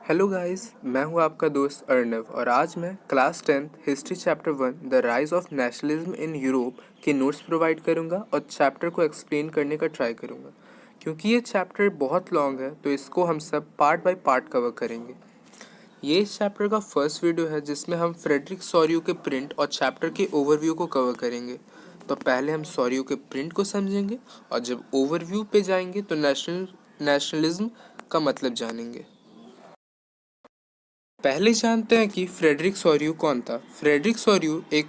Hello guys, मैं हूं आपका दोस्त अर्नव और आज मैं class 10th history chapter 1 the rise of nationalism in Europe के नोट्स प्रोवाइड करूंगा और चैप्टर को एक्सप्लेन करने का ट्राई करूंगा। क्योंकि ये चैप्टर बहुत लॉन्ग है तो इसको हम सब पार्ट बाय पार्ट कवर करेंगे। ये इस चैप्टर का फर्स्ट वीडियो है जिसमें हम फ्रेडरिक सॉरियो के प्रिंट और चैप्टर के ओवरव्यू को कवर करेंगे। तो पहले हम सॉरियो के प्रिंट को समझेंगे और जब ओवरव्यू पे जाएंगे तो नेशनलिज्म का मतलब जानेंगे। पहले जानते हैं कि फ्रेडरिक सॉरियो कौन था। फ्रेडरिक सॉरियो एक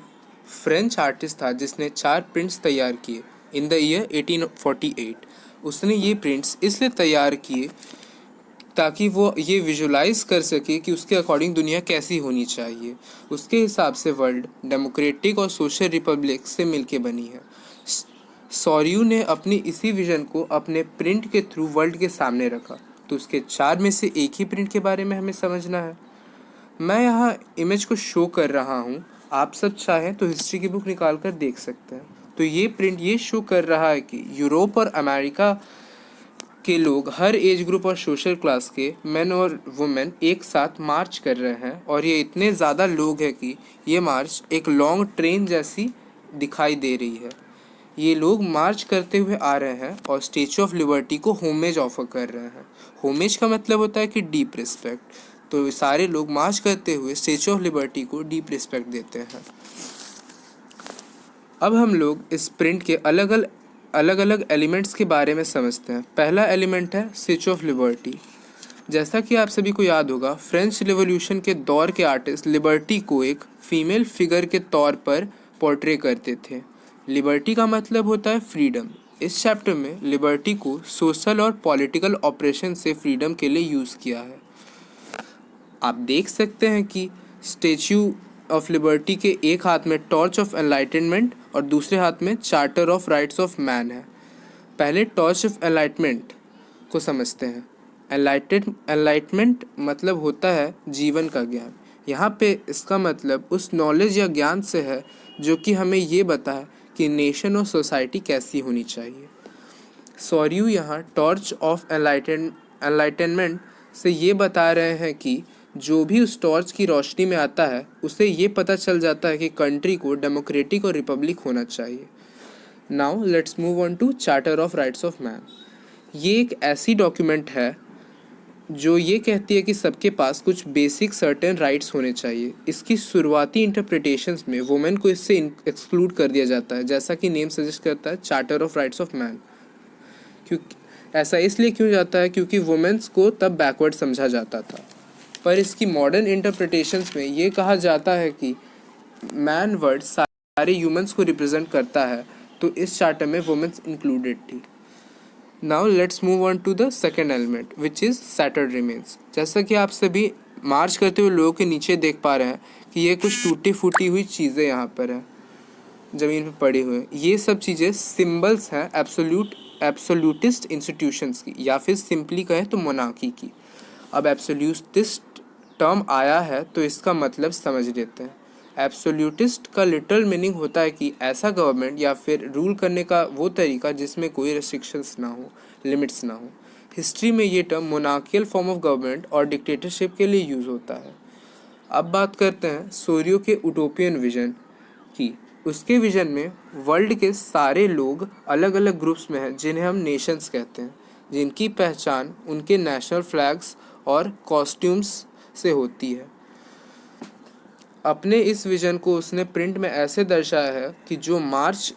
फ्रेंच आर्टिस्ट था जिसने 4 प्रिंट्स तैयार किए इन द ईयर 1848। उसने ये प्रिंट्स इसलिए तैयार किए ताकि वो ये विजुलाइज कर सके कि उसके अकॉर्डिंग दुनिया कैसी होनी चाहिए। उसके हिसाब से वर्ल्ड डेमोक्रेटिक और सोशल रिपब्लिक से मिलके बनी है। सॉरियो ने अपनी इसी विजन को अपने प्रिंट के थ्रू वर्ल्ड के सामने रखा। तो उसके 4 में से एक ही प्रिंट के बारे में हमें समझना है। मैं यहाँ इमेज को शो कर रहा हूँ, आप सब चाहें तो हिस्ट्री की बुक निकाल कर देख सकते हैं। तो ये प्रिंट ये शो कर रहा है कि यूरोप और अमेरिका के लोग हर एज ग्रुप और सोशल क्लास के मेन और वुमेन एक साथ मार्च कर रहे हैं और ये इतने ज़्यादा लोग हैं कि ये मार्च एक लॉन्ग ट्रेन जैसी दिखाई दे रही है। ये लोग मार्च करते हुए आ रहे हैं और स्टेचू ऑफ लिबर्टी को होमेज ऑफर कर रहे हैं। होमेज का मतलब होता है कि डीप रिस्पेक्ट। तो सारे लोग मार्च करते हुए स्टेचू ऑफ लिबर्टी को डीप रिस्पेक्ट देते हैं। अब हम लोग इस प्रिंट के अलग अलग एलिमेंट्स के बारे में समझते हैं। पहला एलिमेंट है स्टेचू ऑफ लिबर्टी। जैसा कि आप सभी को याद होगा, फ्रेंच रिवॉल्यूशन के दौर के आर्टिस्ट लिबर्टी को एक फीमेल फिगर के तौर पर पोर्ट्रे करते थे। लिबर्टी का मतलब होता है फ्रीडम। इस चैप्टर में लिबर्टी को सोशल और पॉलिटिकल ऑपरेशन से फ्रीडम के लिए यूज़ किया है। आप देख सकते हैं कि स्टेच्यू ऑफ लिबर्टी के एक हाथ में टॉर्च ऑफ एनलाइटनमेंट और दूसरे हाथ में charter of rights of man है। पहले टॉर्च ऑफ एनलाइटमेंट को समझते हैं। एनलाइटमेंट मतलब होता है जीवन का ज्ञान। यहाँ पे इसका मतलब उस नॉलेज या ज्ञान से है जो कि हमें ये बताए कि नेशन और सोसाइटी कैसी होनी चाहिए। सॉरियो यहाँ टॉर्च ऑफ एनलाइटनमेंट से ये बता रहे हैं कि जो भी उस टॉर्च की रोशनी में आता है उसे ये पता चल जाता है कि कंट्री को डेमोक्रेटिक और रिपब्लिक होना चाहिए। Now let's move on to charter of rights of man. ये एक ऐसी डॉक्यूमेंट है जो ये कहती है कि सबके पास कुछ बेसिक सर्टेन राइट्स होने चाहिए। इसकी शुरुआती इंटरप्रिटेशंस में वुमेन को इससे एक्सक्लूड कर दिया जाता है, जैसा कि नेम सजेस्ट करता है, charter of rights of man. क्योंकि ऐसा इसलिए क्यों जाता है क्योंकि वुमेन्स को तब बैकवर्ड समझा जाता था। पर इसकी मॉडर्न इंटरप्रिटेशंस में ये कहा जाता है कि मैन वर्ड सारे ह्यूमंस को रिप्रेजेंट करता है, तो इस चार्टर में वुमेन्स इंक्लूडेड थी। Now let's move on to the second element which is scattered remains. जैसा कि आप सभी मार्च करते हुए लोगों के नीचे देख पा रहे हैं कि ये कुछ टूटी फूटी हुई चीज़ें यहाँ पर हैं, ज़मीन पर पड़ी हुई। ये सब चीज़ें सिंबल्स हैं एब्सोल्यूटिस्ट इंस्टीट्यूशंस की, या फिर सिंपली कहें तो मोनार्की की। अब एब्सोल्यूटिस्ट टर्म आया है तो इसका मतलब समझ लेते हैं। एब्सोल्यूटिस्ट का लिटरल मीनिंग होता है कि ऐसा गवर्नमेंट या फिर रूल करने का वो तरीका जिसमें कोई रेस्ट्रिक्शंस ना हो, लिमिट्स ना हो। हिस्ट्री में ये term monarchial form of government और डिक्टेटरशिप के लिए यूज़ होता है। अब बात करते हैं सॉरियो के उटोपियन विजन की। उसके विजन में वर्ल्ड के सारे लोग अलग अलग ग्रुप्स में हैं जिन्हें हम नेशंस कहते हैं, जिनकी पहचान उनके नेशनल फ्लैग्स और कॉस्ट्यूम्स से होती है। अपने इस विजन को उसने प्रिंट में ऐसे दर्शाया है कि जो मार्च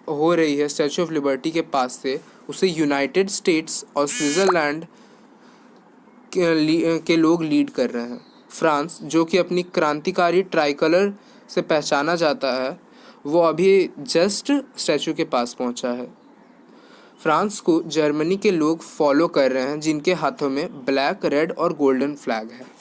हो रही है स्टैचू ऑफ लिबर्टी के पास से, उसे यूनाइटेड स्टेट्स और स्विट्ज़रलैंड के लोग लीड कर रहे हैं। फ्रांस, जो कि अपनी क्रांतिकारी ट्राइकलर से पहचाना जाता है, वो अभी जस्ट स्टैचू के पास पहुंचा है। फ्रांस को जर्मनी के लोग फॉलो कर रहे हैं जिनके हाथों में ब्लैक, रेड और गोल्डन फ्लैग है।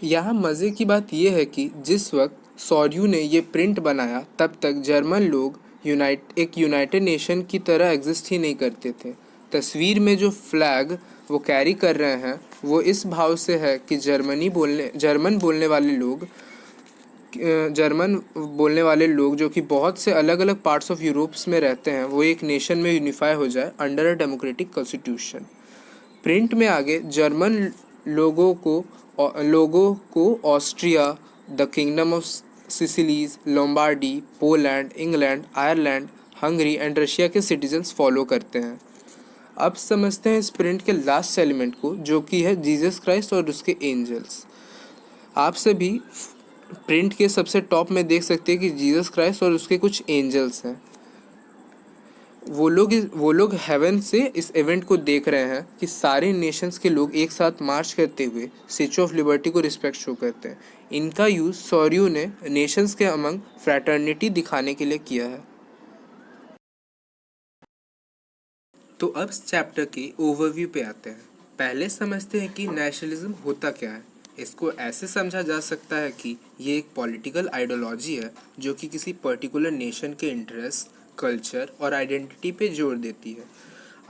यहाँ मज़े की बात यह है कि जिस वक्त सॉरियो ने ये प्रिंट बनाया तब तक जर्मन लोग एक यूनाइटेड नेशन की तरह एग्जिस्ट ही नहीं करते थे। तस्वीर में जो फ्लैग वो कैरी कर रहे हैं वो इस भाव से है कि जर्मन बोलने वाले लोग जर्मन बोलने वाले लोग जो कि बहुत से अलग अलग पार्ट्स ऑफ यूरोप्स में रहते हैं वो एक नेशन में यूनिफाई हो जाए under a democratic constitution. Print में आगे जर्मन लोगों को Austria, the kingdom of Sicilies, Lombardy, Poland, England, Ireland, Hungary and Russia के सिटीजन्स फॉलो करते हैं। अब समझते हैं इस प्रिंट के लास्ट एलिमेंट को जो कि है जीसस क्राइस्ट और उसके एंजल्स। आप सभी प्रिंट के सबसे टॉप में देख सकते हैं कि जीसस क्राइस्ट और उसके कुछ एंजल्स हैं। वो लोग हेवन से इस इवेंट को देख रहे हैं कि सारे नेशंस के लोग एक साथ मार्च करते हुए स्टैच्यू ऑफ लिबर्टी को रिस्पेक्ट शो करते हैं। इनका यूज़ सॉर्यू ने नेशंस के अमंग फ्रैटर्निटी दिखाने के लिए किया है। तो अब इस चैप्टर के ओवरव्यू पे आते हैं। पहले समझते हैं कि नेशनलिज्म होता क्या है। इसको ऐसे समझा जा सकता है कि ये एक पॉलिटिकल आइडियोलॉजी है जो कि किसी पर्टिकुलर नेशन के इंटरेस्ट, कल्चर और आइडेंटिटी पे जोर देती है।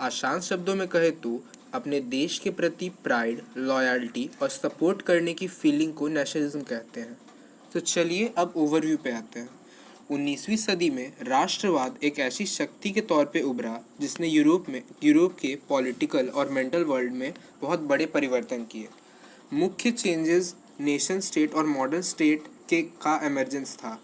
आसान शब्दों में कहे तो अपने देश के प्रति प्राइड, लॉयल्टी और सपोर्ट करने की फीलिंग को नेशनलिज्म कहते हैं। तो चलिए अब ओवरव्यू पे आते हैं। 19वीं सदी में राष्ट्रवाद एक ऐसी शक्ति के तौर पे उभरा जिसने यूरोप के पॉलिटिकल और मेंटल वर्ल्ड में बहुत बड़े परिवर्तन किए। मुख्य चेंजेस नेशन स्टेट और मॉडर्न स्टेट के का एमर्जेंस था।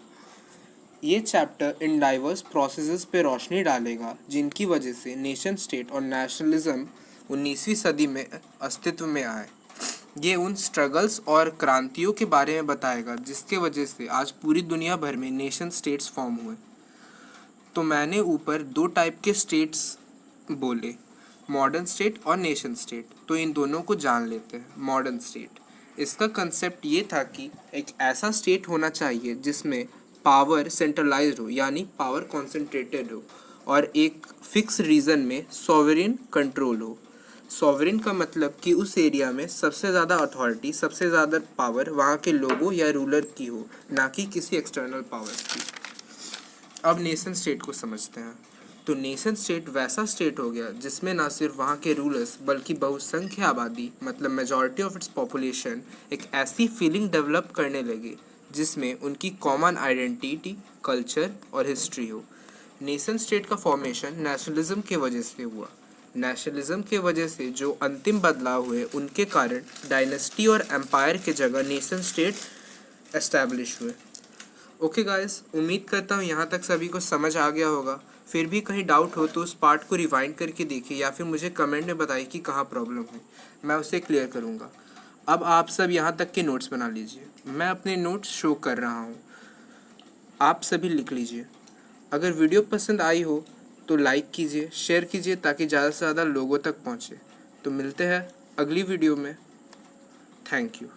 ये चैप्टर इन डाइवर्स प्रोसेसेस पे रोशनी डालेगा जिनकी वजह से नेशन स्टेट और नेशनलिज्म 19वीं सदी में अस्तित्व में आए। ये उन स्ट्रगल्स और क्रांतियों के बारे में बताएगा जिसके वजह से आज पूरी दुनिया भर में नेशन स्टेट्स फॉर्म हुए। तो मैंने ऊपर दो टाइप के स्टेट्स बोले, मॉडर्न स्टेट और नेशन स्टेट। तो इन दोनों को जान लेते हैं। मॉडर्न स्टेट, इसका कंसेप्ट ये था कि एक ऐसा स्टेट होना चाहिए जिसमें पावर सेंट्रलाइज्ड हो यानी पावर कॉन्सेंट्रेटेड हो और एक फिक्स रीजन में सॉवरेन कंट्रोल हो। सॉवरेन का मतलब कि उस एरिया में सबसे ज़्यादा अथॉरिटी, सबसे ज़्यादा पावर वहाँ के लोगों या रूलर की हो, ना कि किसी एक्सटर्नल पावर्स की। अब नेशन स्टेट को समझते हैं। तो नेशन स्टेट वैसा स्टेट हो गया जिसमें ना सिर्फ वहाँ के रूलर्स बल्कि बहुसंख्य आबादी मतलब मेजॉरिटी ऑफ इट्स पॉपुलेशन एक ऐसी फीलिंग डेवलप करने लगे जिसमें उनकी कॉमन आइडेंटिटी, कल्चर और हिस्ट्री हो। नेशन स्टेट का फॉर्मेशन नेशनलिज्म के वजह से हुआ। नेशनलिज्म के वजह से जो अंतिम बदलाव हुए उनके कारण डायनेस्टी और एम्पायर के जगह नेशन स्टेट एस्टैब्लिश हुए। ओके गाइस, उम्मीद करता हूँ यहाँ तक सभी को समझ आ गया होगा। फिर भी कहीं डाउट हो तो उस पार्ट को रिवाइंड करके देखिए या फिर मुझे कमेंट में बताइए कि कहाँ प्रॉब्लम है, मैं उसे क्लियर करूँगा। अब आप सब यहाँ तक के नोट्स बना लीजिए। मैं अपने नोट्स शो कर रहा हूँ, आप सभी लिख लीजिए। अगर वीडियो पसंद आई हो तो लाइक कीजिए, शेयर कीजिए ताकि ज़्यादा से ज़्यादा लोगों तक पहुँचे। तो मिलते हैं अगली वीडियो में। Thank you.